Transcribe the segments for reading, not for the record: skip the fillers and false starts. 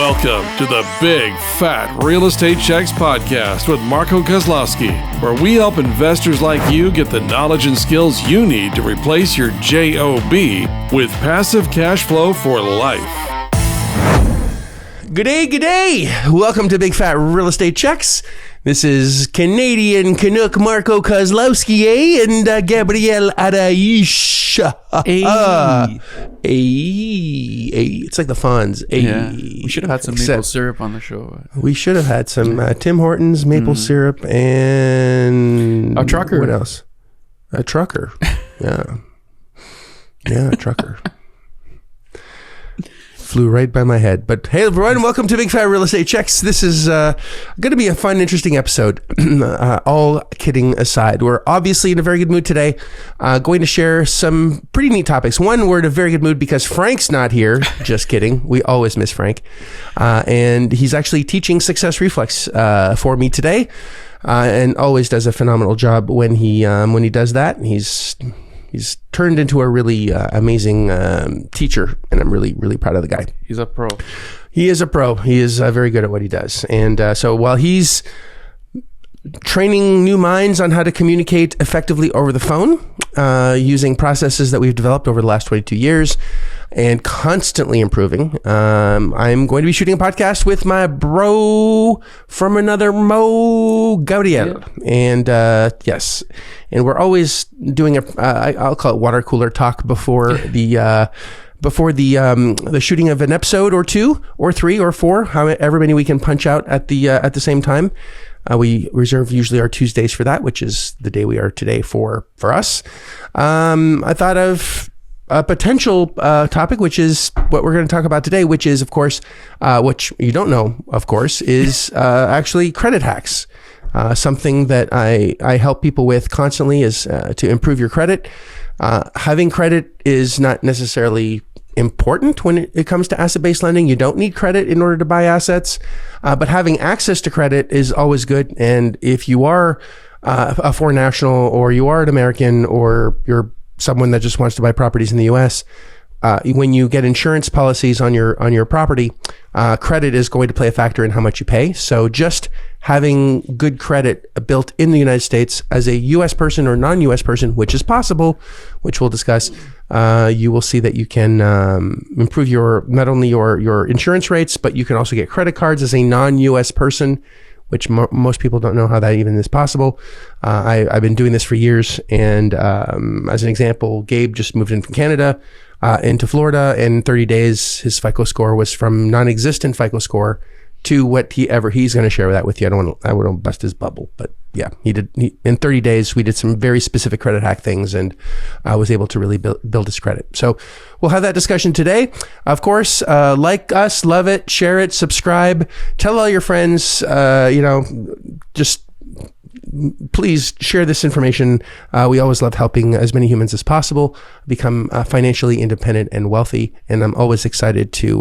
Welcome to the Big Fat Real Estate Checks podcast with Marco Kozlowski, where we help investors like you get the knowledge and skills you need to replace your JOB with passive cash flow for life. Good day. Welcome to Big Fat Real Estate Checks. This is Canadian Canuck Marco Kozlowski and Gabriel Araish. It's like the Fonz. Yeah. We should have had some maple syrup on the show. We should have had some Tim Hortons maple syrup and a trucker. What else? A trucker. Yeah, a trucker. Flew right by my head. But hey, everyone, welcome to Big Fat Real Estate Checks. This is going to be a fun, interesting episode. All kidding aside, we're obviously in a very good mood today. Going to share some pretty neat topics. One, we're in a very good mood because Frank's not here. Just kidding. We always miss Frank. And he's actually teaching Success Reflex for me today, and always does a phenomenal job when he does that. He's turned into a really amazing teacher, and I'm really, really proud of the guy. He's a pro. He is a pro. He is very good at what he does. And so while he's training new minds on how to communicate effectively over the phone, using processes that we've developed over the last 22 years and constantly improving, I'm going to be shooting a podcast with my bro from another Mo, Gabriel. Yeah. And yes, and we're always doing I'll call it water cooler talk before the shooting of an episode or two or three or four, however many we can punch out at the same time. We reserve usually our Tuesdays for that, which is the day we are today for us. I thought of a potential topic, which is what we're going to talk about today, which is, of course, which you don't know, of course, is actually credit hacks. Something that I help people with constantly is to improve your credit. Having credit is not necessarily important when it comes to asset-based lending. You don't need credit in order to buy assets, but having access to credit is always good. And if you are a foreign national, or you are an American, or you're someone that just wants to buy properties in the U.S., when you get insurance policies on your property, credit is going to play a factor in how much you pay. So just having good credit built in the United States as a U.S. person or non-U.S. person, which is possible, which we'll discuss, you will see that you can improve not only your insurance rates, but you can also get credit cards as a non-U.S. person, which most people don't know how that even is possible. I've been doing this for years. And as an example, Gabe just moved in from Canada into Florida. In 30 days, his FICO score was from non-existent FICO score to what he's going to share that with you. I don't want to bust his bubble, but yeah, in 30 days, we did some very specific credit hack things, and I was able to really build his credit. So we'll have that discussion today. Of course, like us, love it, share it, subscribe, tell all your friends, just please share this information. We always love helping as many humans as possible become financially independent and wealthy. And I'm always excited to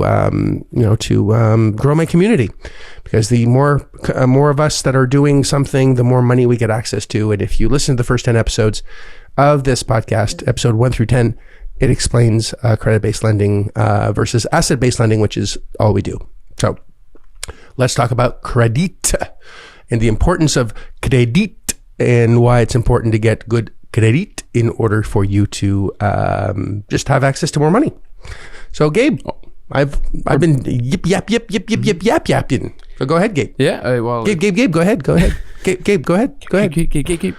grow my community, because the more of us that are doing something, the more money we get access to. And if you listen to the first 10 episodes of this podcast, episode 1 through 10, it explains credit-based lending versus asset-based lending, which is all we do. So let's talk about credit and the importance of credit, and why it's important to get good credit in order for you to just have access to more money. So, Gabe, I've been yapping. So go ahead, Gabe. Yeah. Gabe, go ahead. Gabe, go ahead. Gabe.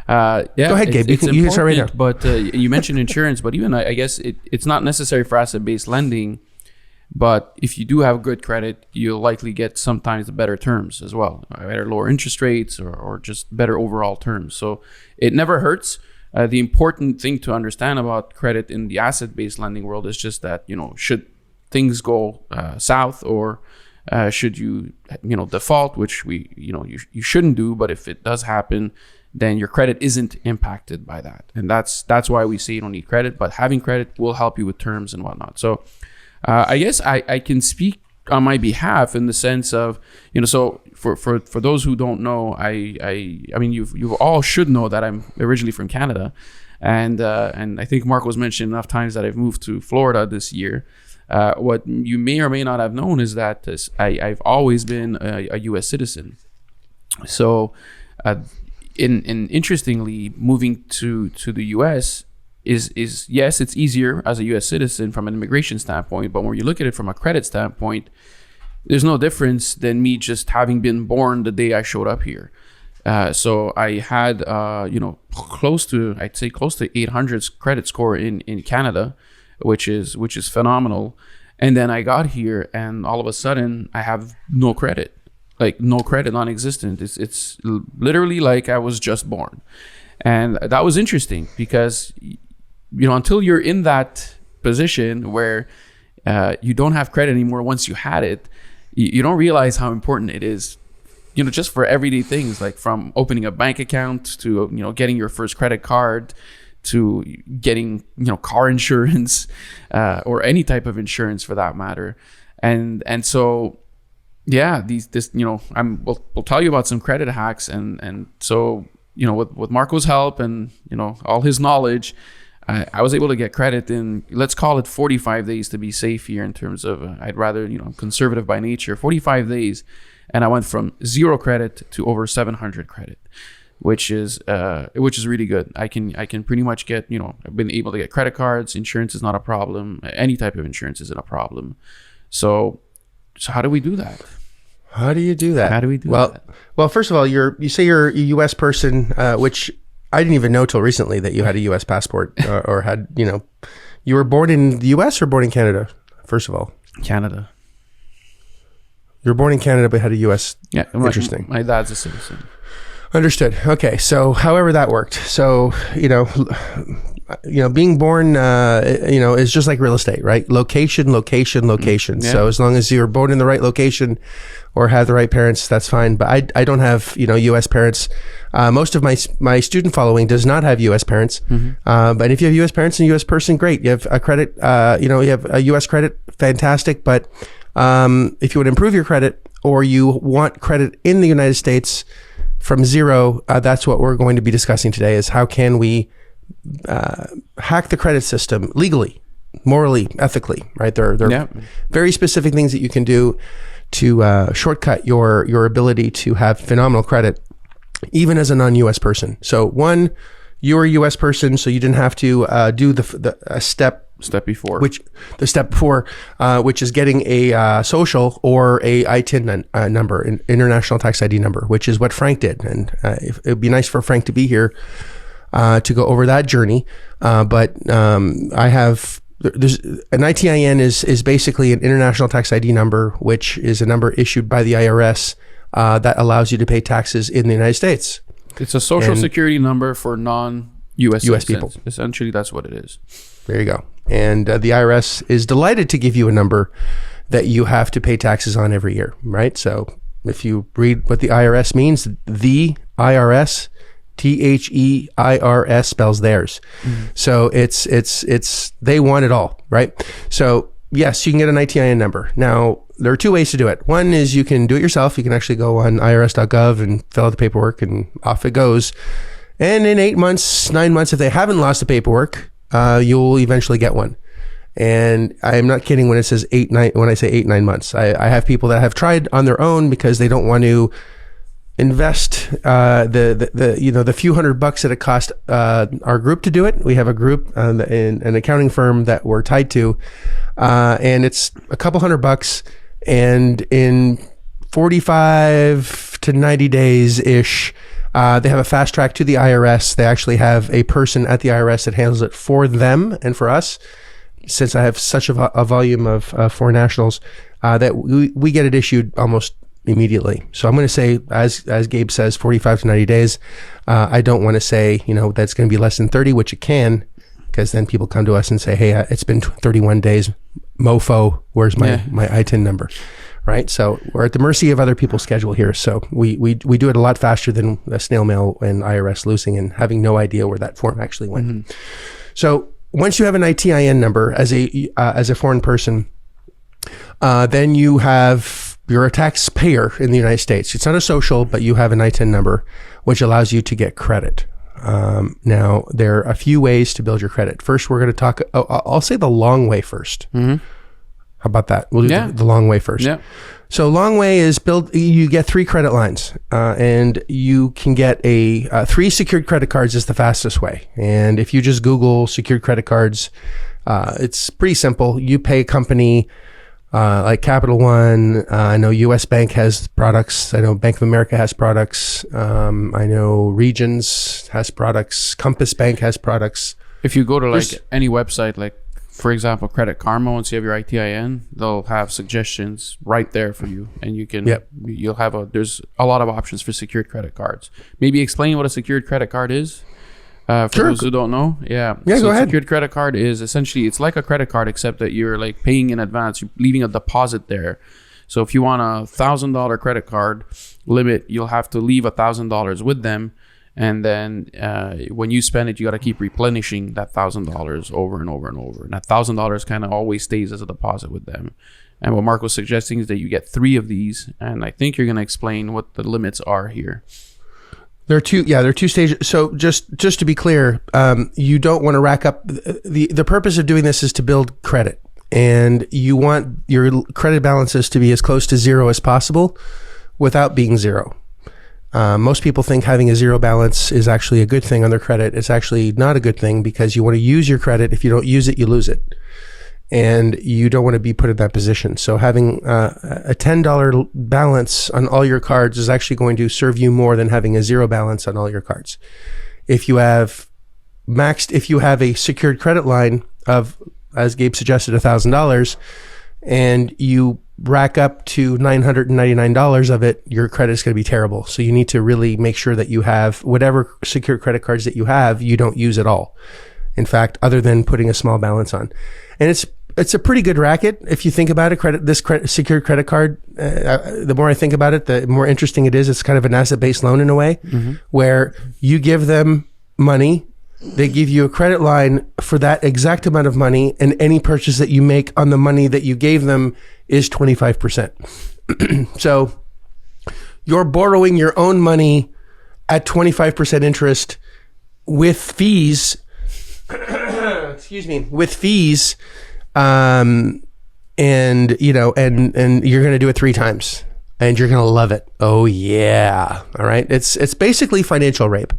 Yeah. Go ahead, Gabe. You can start right now. But you mentioned insurance, but even I guess it's not necessary for asset-based lending. But if you do have good credit, you'll likely get sometimes better terms as well, either lower interest rates or just better overall terms. So it never hurts. The important thing to understand about credit in the asset-based lending world is just that, should things go south, or should you default, which you shouldn't do, but if it does happen, then your credit isn't impacted by that. And that's why we say you don't need credit, but having credit will help you with terms and whatnot. So I guess I can speak on my behalf in the sense of, so for those who don't know, I mean, you all should know that I'm originally from Canada, and I think Mark was mentioned enough times that I've moved to Florida this year. What you may or may not have known is that I've always been a U.S. citizen. So, interestingly, moving to the U.S. is yes, it's easier as a U.S. citizen from an immigration standpoint, but when you look at it from a credit standpoint, there's no difference than me just having been born the day I showed up here. So I had, close to 800 credit score in Canada, which is phenomenal. And then I got here, and all of a sudden I have no credit, non-existent. It's literally like I was just born. And that was interesting because, until you're in that position where you don't have credit anymore, once you had it, you don't realize how important it is, just for everyday things, like from opening a bank account to, getting your first credit card to getting, car insurance or any type of insurance for that matter. And so, yeah, we'll tell you about some credit hacks. And so, with Marco's help and, all his knowledge, I was able to get credit in, let's call it 45 days to be safe here in terms of, I'd rather, conservative by nature, 45 days. And I went from 0 credit to over 700 credit, which is really good. I can pretty much get, I've been able to get credit cards. Insurance is not a problem. Any type of insurance isn't a problem. So how do we do that? How do you do that? How do we do that? Well, first of all, you say you're a U.S. person, which I didn't even know till recently that you had a U.S. passport or had, you were born in the U.S. or born in Canada, first of all? Canada. You were born in Canada but had a U.S. Yeah. Interesting. My dad's a citizen. Understood. Okay. So however that worked. So, being born, is just like real estate, right? Location. Yeah. So as long as you're born in the right location or have the right parents, that's fine. But I don't have, U.S. parents. Most of my student following does not have U.S. parents. Mm-hmm. But if you have U.S. parents and a U.S. person, great. You have a credit, you have a U.S. credit, fantastic. But if you would improve your credit or you want credit in the United States from 0, that's what we're going to be discussing today is how can we hack the credit system legally, morally, ethically, right? There are very specific things that you can do to shortcut your ability to have phenomenal credit, even as a non-U.S. person. So one, you're a U.S. person, so you didn't have to do the step before, which is getting a social or a ITIN number, an international tax ID number, which is what Frank did. And it would be nice for Frank to be here to go over that journey. But there's an ITIN is basically an international tax ID number, which is a number issued by the IRS that allows you to pay taxes in the United States. It's a social security number for non-U.S. people. Essentially, that's what it is. There you go. And the IRS is delighted to give you a number that you have to pay taxes on every year, right? So if you read what the IRS means, the IRS, THEIRS spells theirs. Mm-hmm. So it's they want it all, right? So yes, you can get an ITIN number. Now, there are 2 ways to do it. One is you can do it yourself. You can actually go on irs.gov and fill out the paperwork and off it goes. And in 8 months, 9 months, if they haven't lost the paperwork, you'll eventually get one. And I'm not kidding when it says 8-9. When I say 8-9 months, I have people that have tried on their own because they don't want to invest the few $100 that it cost our group to do it. We have a group in an accounting firm that we're tied to, and it's a couple $100. And in 45 to 90 days ish. They have a fast track to the IRS. They actually have a person at the IRS that handles it for them and for us. Since I have such a volume of foreign nationals, that we get it issued almost immediately. So I'm going to say, as Gabe says, 45 to 90 days. I don't want to say, that's going to be less than 30, which it can, because then people come to us and say, hey, it's been 31 days. Mofo, where's my ITIN number? Right. So we're at the mercy of other people's schedule here. So we do it a lot faster than the snail mail and IRS losing and having no idea where that form actually went. Mm-hmm. So once you have an ITIN number as a foreign person, then you're a taxpayer in the United States. It's not a social, but you have an ITIN number, which allows you to get credit. Now, there are a few ways to build your credit. First, we're going to talk, I'll say the long way first. Mm-hmm. How about that? We'll do the long way first. Yeah. So long way is you get 3 credit lines, and you can get 3 secured credit cards is the fastest way. And if you just Google secured credit cards, it's pretty simple. You pay a company like Capital One. I know US Bank has products. I know Bank of America has products. I know Regions has products. Compass Bank has products. If you go to like any website, like for example, Credit Karma, once you have your ITIN, they'll have suggestions right there for you, and you can. You'll have there's a lot of options for secured credit cards. Maybe explain what a secured credit card is. For those who don't know, so go ahead. Secured credit card is essentially, it's like a credit card except that you're like paying in advance. You're leaving a deposit there. So if you want $1,000 credit card limit, you'll have to leave $1,000 with them, and then when you spend it, you got to keep replenishing that $1,000 over and over and over. And that $1,000 kind of always stays as a deposit with them. And what Mark was suggesting is that you get 3 of these, and I think you're going to explain what the limits are here. There are 2 stages. So just to be clear, you don't want to rack up. The purpose of doing this is to build credit, and you want your credit balances to be as close to 0 as possible without being 0. Most people think having a 0 balance is actually a good thing on their credit. It's actually not a good thing, because you want to use your credit. If you don't use it, you lose it. And you don't want to be put in that position. So having a $10 balance on all your cards is actually going to serve you more than having a 0 balance on all your cards. If you have a secured credit line of, as Gabe suggested, $1,000, and you rack up to $999 of it, your credit is going to be terrible. So you need to really make sure that you have whatever secured credit cards that you have, you don't use at all. In fact, other than putting a small balance on. And it's a pretty good racket if you think about it. Secured credit card, the more I think about it, the more interesting it is. It's kind of an asset-based loan in a way, where you give them money, they give you a credit line for that exact amount of money, and any purchase that you make on the money that you gave them is 25%. So you're borrowing your own money at 25% interest with fees. With fees. And you're going to do it 3 times, and you're going to love it. Oh yeah. All right. It's basically financial rape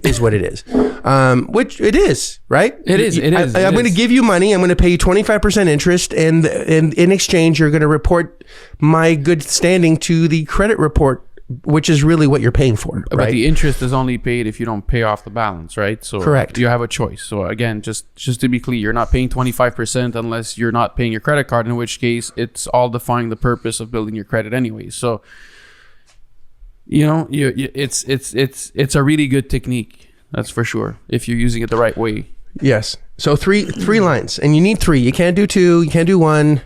is what it is. Which it is, right? It is. I'm going to give you money. I'm going to pay you 25% interest. And in exchange, you're going to report my good standing to the credit report, which is really what you're paying for, right? But the interest is only paid if you don't pay off the balance, right? So correct. You have a choice. So again, just to be clear, you're not paying 25% unless you're not paying your credit card, in which case it's all defying the purpose of building your credit anyway. So it's a really good technique, that's for sure, if you're using it the right way. Yes. So three lines, and you need 3. You can't do 2. You can't do 1.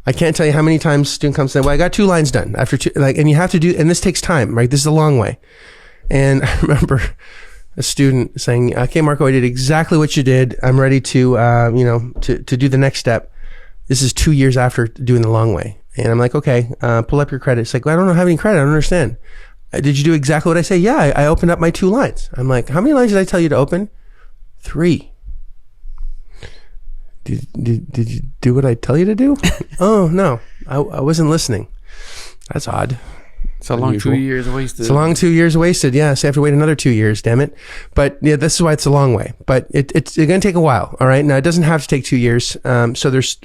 I can't tell you how many times a student comes and says, well, I got 2 lines done after 2, and you have to do, and this takes time, right? This is a long way. And I remember a student saying, okay, Marco, I did exactly what you did. I'm ready to do the next step. This is 2 years after doing the long way. And I'm like, okay, pull up your credit. It's like, well, I don't have any credit. I don't understand. Did you do exactly what I say? Yeah, I opened up my 2 lines. I'm like, how many lines did I tell you to open? 3. Did you do what I tell you to do? Oh, no, I wasn't listening. That's odd. It's a long 2 years wasted. It's a long 2 years wasted. Yeah, so I have to wait another 2 years, damn it. But yeah, this is why it's a long way. But it's going to take a while, all right? Now, it doesn't have to take 2 years. So just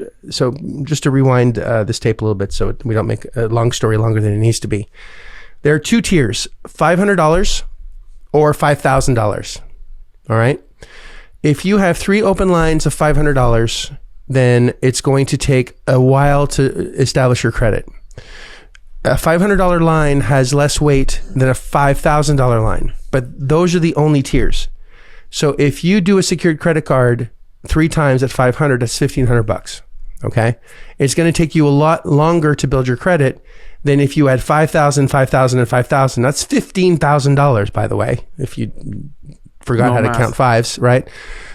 to rewind this tape a little bit so we don't make a long story longer than it needs to be. There are 2 tiers, $500 or $5,000, all right? If you have 3 open lines of $500, then it's going to take a while to establish your credit. A $500 line has less weight than a $5,000 line, but those are the only tiers. So if you do a secured credit card 3 times at $500, that's $1,500. Okay, it's going to take you a lot longer to build your credit than if you had $5,000, $5,000, and $5,000. That's $15,000, by the way, if you forgot how to count fives, right?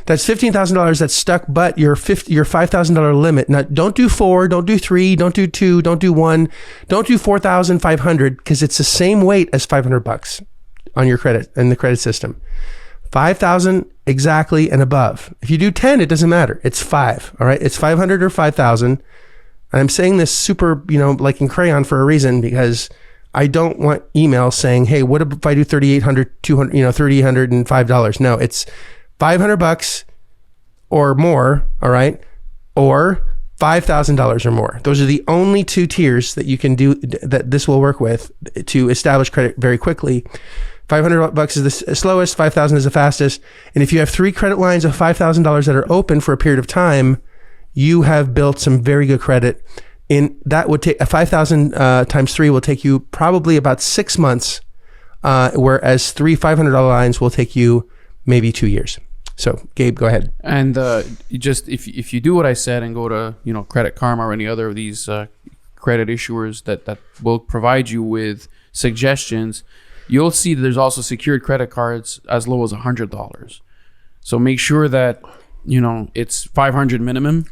That's $15,000 that's stuck, but your $5,000 limit. Now, don't do 4, don't do 3, don't do 2, don't do 1, don't do 4,500, because it's the same weight as $500 on your credit in the credit system. 5,000 exactly and above. If you do 10, it doesn't matter. It's 5. All right, it's 500 or 5,000. And I'm saying this super, like in crayon for a reason, because I don't want emails saying, hey, what if I do $3,800, $200, $305? No, it's $500 or more, all right? Or $5,000 or more. Those are the only two tiers that you can do, that this will work with to establish credit very quickly. $500 is the slowest, $5,000 is the fastest. And if you have 3 credit lines of $5,000 that are open for a period of time, you have built some very good credit. And that would take, 5,000 times 3 will take you probably about 6 months, whereas 3 $500 lines will take you maybe 2 years. So, Gabe, go ahead. And you just if you do what I said and go to Credit Karma or any other of these credit issuers that will provide you with suggestions, you'll see that there's also secured credit cards as low as $100. So make sure that it's $500 minimum.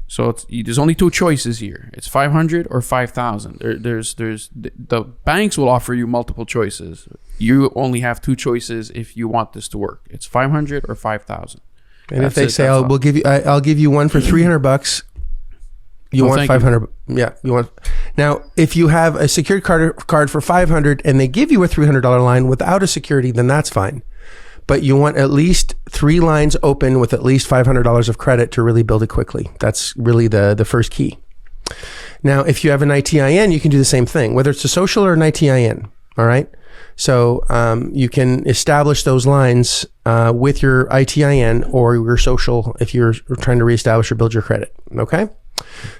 So there's only 2 choices here. It's $500 or $5,000. There's the banks will offer you multiple choices. You only have 2 choices if you want this to work. It's $500 or $5,000. And if they say, I'll give you one for $300, you want 500. Yeah, you want. Now, if you have a secured card for $500 and they give you a $300 line without a security, then that's fine. But you want at least 3 lines open with at least $500 of credit to really build it quickly. That's really the first key. Now, if you have an ITIN, you can do the same thing, whether it's a social or an ITIN. All right. So you can establish those lines with your ITIN or your social if you're trying to reestablish or build your credit. Okay.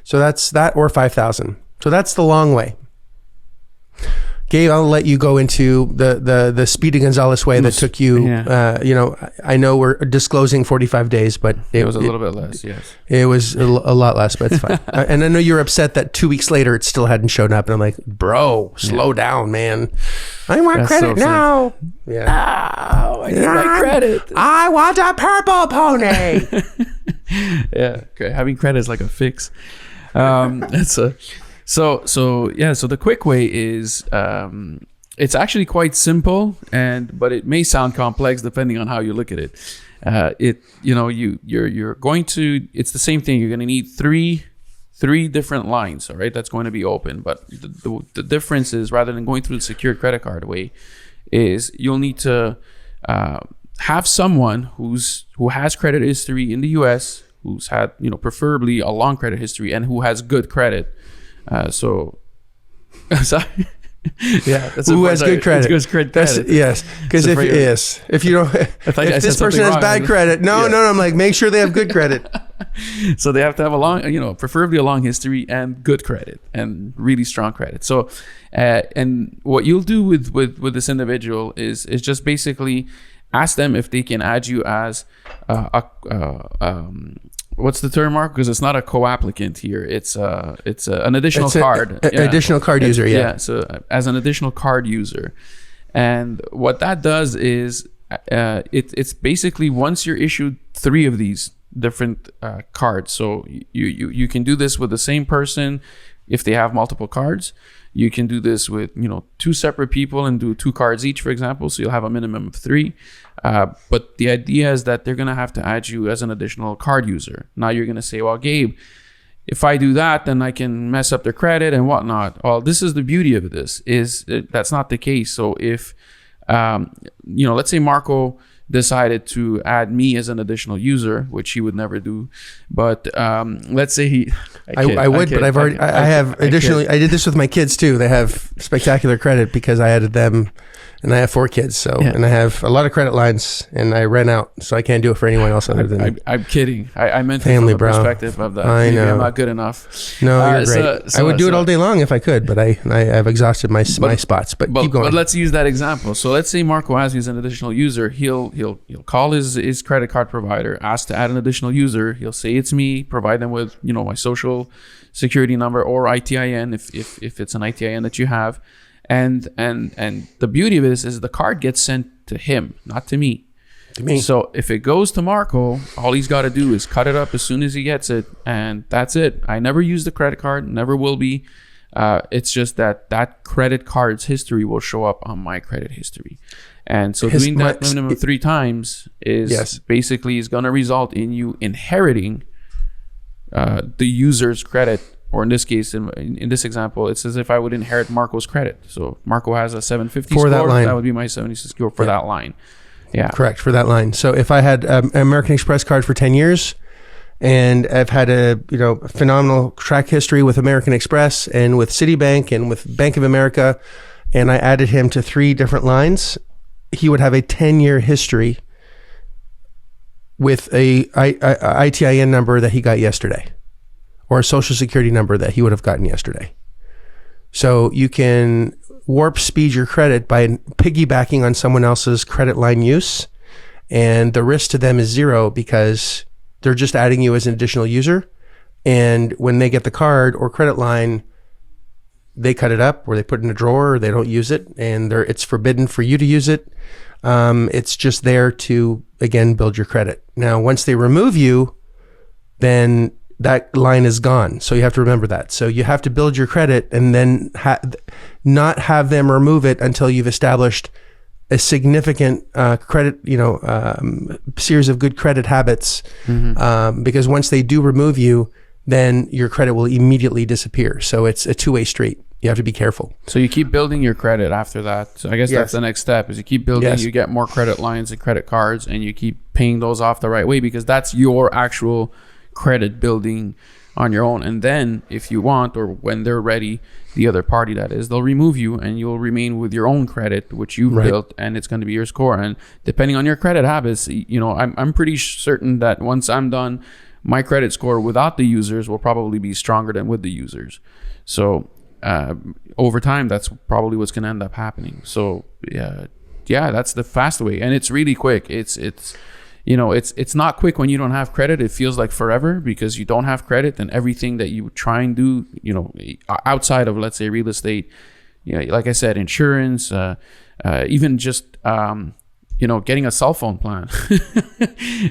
So that's that, or 5,000. So that's the long way. Gabe, I'll let you go into the Speedy Gonzalez way that took you, I know we're disclosing 45 days, but it was a little bit less, yes. It was a lot less, but it's fine. And I know you're upset that 2 weeks later it still hadn't shown up. And I'm like, bro, slow down, man. I want credit now. Yeah. No, I need my credit. I want a purple pony. Yeah, okay. Having credit is like a fix. That's a... So the quick way is it's actually quite simple, but it may sound complex depending on how you look at it. You're going to, it's the same thing. You're going to need three different lines, all right? That's going to be open. But the difference is, rather than going through the secured credit card way, is you'll need to have someone who has credit history in the U.S., who's had preferably a long credit history, and who has good credit. Sorry. Yeah, that's who has good credit. Yes, because if you don't, if this person has bad credit, no, I'm like, make sure they have good credit. So they have to have a long, preferably a long history and good credit and really strong credit. So, and what you'll do with this individual is just basically ask them if they can add you as what's the term, Mark? Because it's not a co-applicant here. It's an additional card. Additional card user, yeah. Yeah, so as an additional card user. And what that does is it's basically, once you're issued 3 of these different cards, so you can do this with the same person if they have multiple cards. You can do this with 2 separate people and do 2 cards each, for example. So you'll have a minimum of 3. But the idea is that they're going to have to add you as an additional card user. Now you're going to say, well, Gabe, if I do that, then I can mess up their credit and whatnot. Well, this is the beauty of this, is that's not the case. So if, let's say Marco decided to add me as an additional user, which he would never do. But let's say I would, but I have additionally, I did this with my kids too. They have spectacular credit because I added them, and I have 4 kids. So, and I have a lot of credit lines, and I rent out, so I can't do it for anyone else other than. I'm kidding. I meant family, it from the perspective of that. I know. I'm not good enough. No, you're great. I would do it all day long if I could, but I've exhausted my spots. But keep going. But let's use that example. So let's say Marco has an additional user. He'll call his credit card provider, ask to add an additional user. He'll say it's me, provide them with my social security number or ITIN if it's an ITIN that you have. And the beauty of this is the card gets sent to him, not to me. So if it goes to Marco, all he's got to do is cut it up as soon as he gets it, and that's it. I never use the credit card, never will be. It's just that credit card's history will show up on my credit history. And so doing that minimum of 3 times is basically is going to result in you inheriting the user's credit, or in this case, in this example, it's as if I would inherit Marco's credit. So Marco has a 750 for score. That line. That would be my 76 score for that line. Yeah. Correct, for that line. So if I had an American Express card for 10 years and I've had a phenomenal track history with American Express and with Citibank and with Bank of America, and I added him to 3 different lines, he would have a 10-year history with a ITIN number that he got yesterday, or a social security number that he would have gotten yesterday. So you can warp speed your credit by piggybacking on someone else's credit line use, and the risk to them is 0 because they're just adding you as an additional user. And when they get the card or credit line, they cut it up, or they put it in a drawer, or they don't use it, and it's forbidden for you to use it. It's just there to, again, build your credit. Now, once they remove you, then that line is gone. So you have to remember that. So you have to build your credit and then not have them remove it until you've established a significant credit, series of good credit habits. Because once they do remove you, then your credit will immediately disappear. So it's a two-way street. You have to be careful. So you keep building your credit after that. So I guess that's the next step, is you keep building, you get more credit lines and credit cards, and you keep paying those off the right way, because that's your actual credit building on your own. And then if you want, or when they're ready, the other party that is, they'll remove you and you'll remain with your own credit, which you've built, and it's going to be your score. And depending on your credit habits, I'm pretty certain that once I'm done, my credit score without the users will probably be stronger than with the users. So over time, that's probably what's going to end up happening. So yeah, that's the fast way, and it's really quick. It's not quick when you don't have credit. It feels like forever because you don't have credit, and everything that you try and do, outside of, let's say, real estate, like I said, insurance, even just getting a cell phone plan,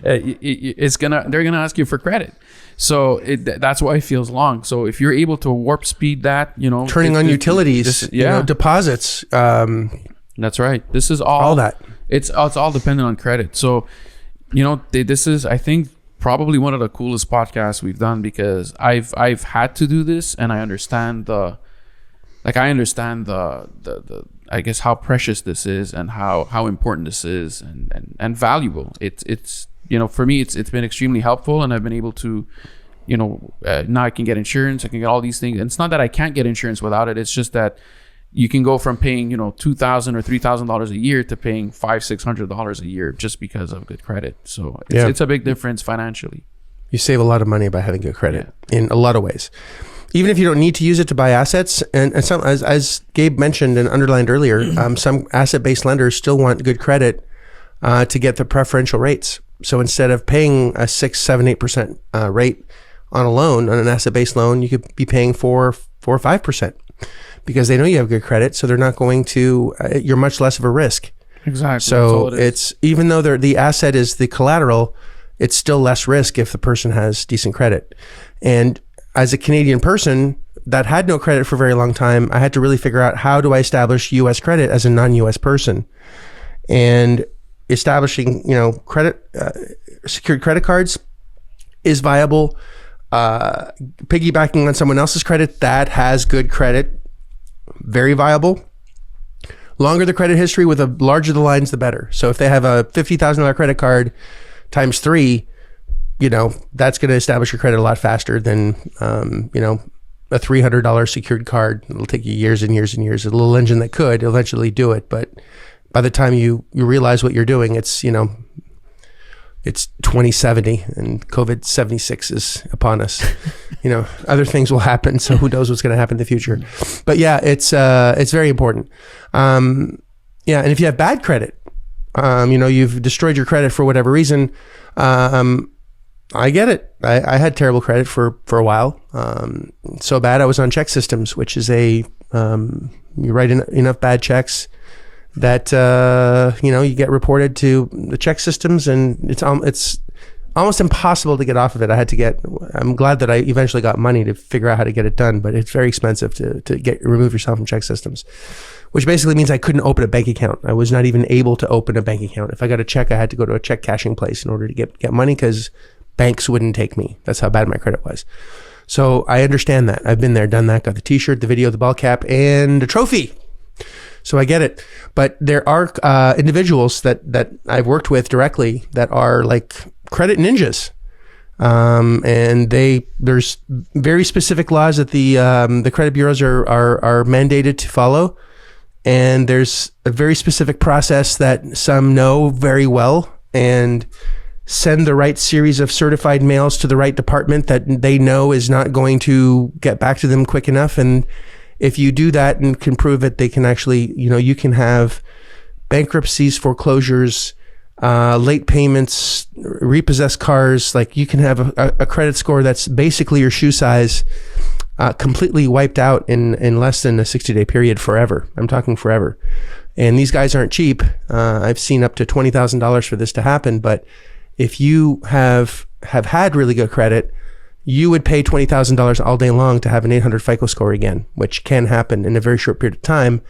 they're gonna ask you for credit. So that's why it feels long. So if you're able to warp speed that, turning on utilities, deposits. That's right. This is all that. It's all dependent on credit. So, this is, I think, probably one of the coolest podcasts we've done, because I've had to do this, and I understand the I guess how precious this is, and how important this is, and valuable. It's for me, it's been extremely helpful, and I've been able to, now I can get insurance, I can get all these things. And it's not that I can't get insurance without it. It's just that you can go from paying, $2,000 or $3,000 a year to paying $500-$600 a year just because of good credit. So it's a big difference financially. You save a lot of money by having good credit in a lot of ways. Even if you don't need to use it to buy assets, and some, as Gabe mentioned and underlined earlier, some asset-based lenders still want good credit to get the preferential rates. So instead of paying a 6, 7, 8% rate on a loan, on an asset-based loan, you could be paying 4 or 5%, because they know you have good credit. So they're not going to, you're much less of a risk. Exactly. So it's, even though the asset is the collateral, it's still less risk if the person has decent credit. And as a Canadian person that had no credit for a very long time, I had to really figure out, how do I establish U.S. credit as a non-U.S. person? And establishing, secured credit cards is viable. Piggybacking on someone else's credit that has good credit, very viable. Longer the credit history, with the larger the lines, the better. So if they have a $50,000 credit card times 3, that's going to establish your credit a lot faster than, a $300 secured card. It'll take you years and years and years. A little engine that could eventually do it, but by the time you realize what you're doing, it's, it's 2070 and COVID-76 is upon us. Other things will happen. So who knows what's going to happen in the future? But yeah, it's very important. And if you have bad credit, you've destroyed your credit for whatever reason. I get it. I had terrible credit for a while. So bad I was on check systems, which is you write enough bad checks that you get reported to the check systems, and it's almost impossible to get off of it. I'm glad that I eventually got money to figure out how to get it done, but it's very expensive to remove yourself from check systems, which basically means I couldn't open a bank account. I was not even able to open a bank account. If I got a check, I had to go to a check cashing place in order to get money, because banks wouldn't take me. That's how bad my credit was. So I understand that. I've been there, done that, got the t-shirt, the video, the ball cap, and a trophy. So I get it. But there are individuals that I've worked with directly that are like credit ninjas. And there's very specific laws that the credit bureaus are mandated to follow. And there's a very specific process that some know very well and send the right series of certified mails to the right department that they know is not going to get back to them quick enough. And if you do that and can prove it, they can actually, you can have bankruptcies, foreclosures, late payments, repossessed cars. Like you can have a credit score that's basically your shoe size, completely wiped out in less than a 60-day period forever. I'm talking forever. And these guys aren't cheap. I've seen up to $20,000 for this to happen. But if you have had really good credit, you would pay $20,000 all day long to have an 800 FICO score again, which can happen in a very short period of time.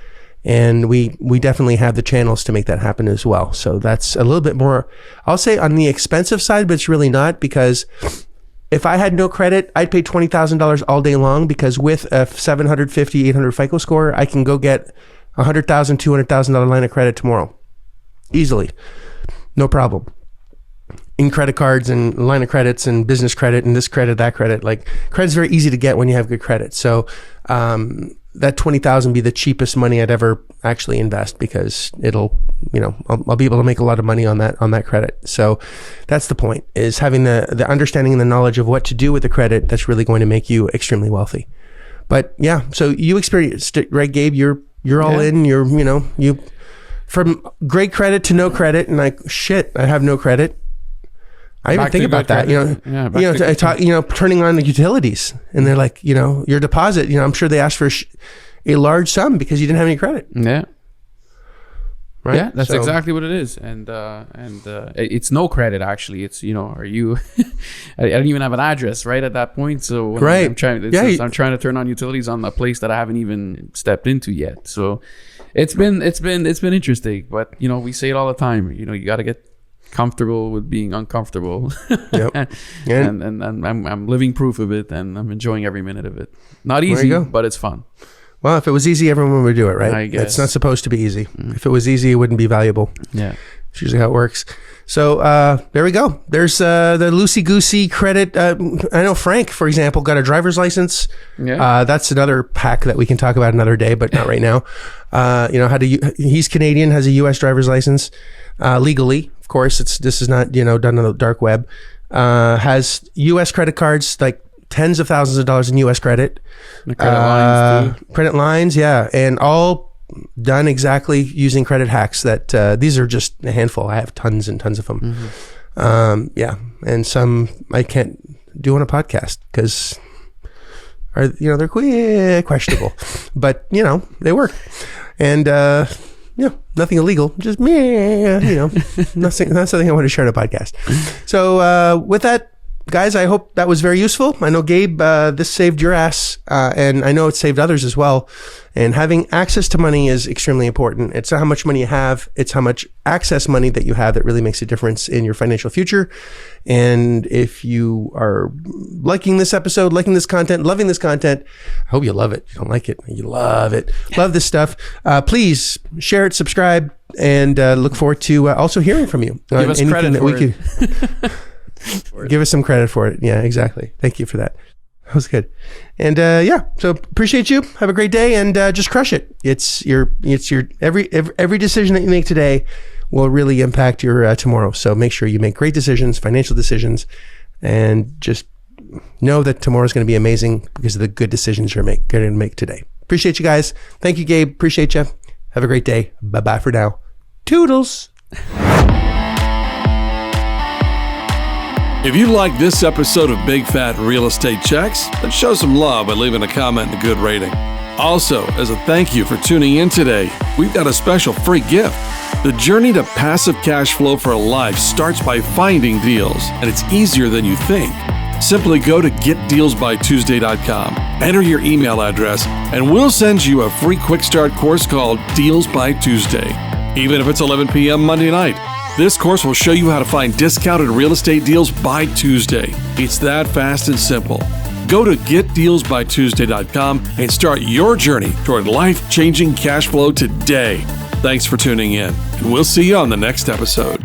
And we definitely have the channels to make that happen as well. So that's a little bit more, I'll say, on the expensive side, but it's really not, because if I had no credit, I'd pay $20,000 all day long, because with a 750, 800 FICO score, I can go get $100,000, $200,000 line of credit tomorrow. Easily. No problem. In credit cards and line of credits and business credit and this credit, that credit, like credit's very easy to get when you have good credit. So, that $20,000 be the cheapest money I'd ever actually invest, because it'll, I'll be able to make a lot of money on that credit. So that's the point, is having the understanding and the knowledge of what to do with the credit. That's really going to make you extremely wealthy. But yeah, so you experienced it, right, Gabe? You're all in, you from great credit to no credit, and like, shit, I have no credit. I even think about that, I talk, turning on the utilities, and they're like, your deposit, I'm sure they asked for a large sum because you didn't have any credit. Yeah. Right. Yeah, that's exactly what it is. And it's no credit, actually. It's, are you, I don't even have an address right at that point. So when right. I'm trying to turn on utilities on a place that I haven't even stepped into yet. So it's been interesting, but we say it all the time, you got to get comfortable with being uncomfortable. Yep. and I'm living proof of it, and I'm enjoying every minute of it. Not easy, but it's fun. Well, if it was easy, everyone would do it, right? I guess. It's not supposed to be easy. If it was easy, it wouldn't be valuable. Yeah. It's usually how it works. So there we go. There's the loosey-goosey credit. I know Frank, for example, got a driver's license. Yeah. That's another pack that we can talk about another day, but not right now. He's Canadian, has a U.S. driver's license legally. Of course, this is not done on the dark web. Has U.S. credit cards, like tens of thousands of dollars in U.S. credit. The credit lines too. Credit lines, yeah, and all done exactly using credit hacks. That these are just a handful. I have tons and tons of them. Mm-hmm. And some I can't do on a podcast because they're questionable, but they work, and nothing illegal, just nothing I want to share on a podcast. So with that, guys, I hope that was very useful. I know, Gabe, this saved your ass, and I know it saved others as well. And having access to money is extremely important. It's not how much money you have, it's how much access money that you have that really makes a difference in your financial future. And if you are liking this episode, liking this content, loving this content, I hope you love it. If you don't like it, you love it. Love this stuff. Please share it, subscribe, and look forward to also hearing from you. Give us credit for it. Give us some credit for it. Yeah, exactly. Thank you for that. That was good. And so appreciate you. Have a great day, and just crush it. It's your every decision that you make today will really impact your tomorrow. So make sure you make great decisions, financial decisions, and just know that tomorrow's going to be amazing because of the good decisions you're going to make today. Appreciate you guys. Thank you, Gabe. Appreciate you. Have a great day. Bye-bye for now. Toodles. If you like this episode of Big Fat Real Estate Checks, then show some love by leaving a comment and a good rating. Also, as a thank you for tuning in today, we've got a special free gift. The journey to passive cash flow for a life starts by finding deals, and it's easier than you think. Simply go to getdealsbytuesday.com, enter your email address, and we'll send you a free quick start course called Deals by Tuesday, even if it's 11 p.m. Monday night. This course will show you how to find discounted real estate deals by Tuesday. It's that fast and simple. Go to getdealsbytuesday.com and start your journey toward life-changing cash flow today. Thanks for tuning in, and we'll see you on the next episode.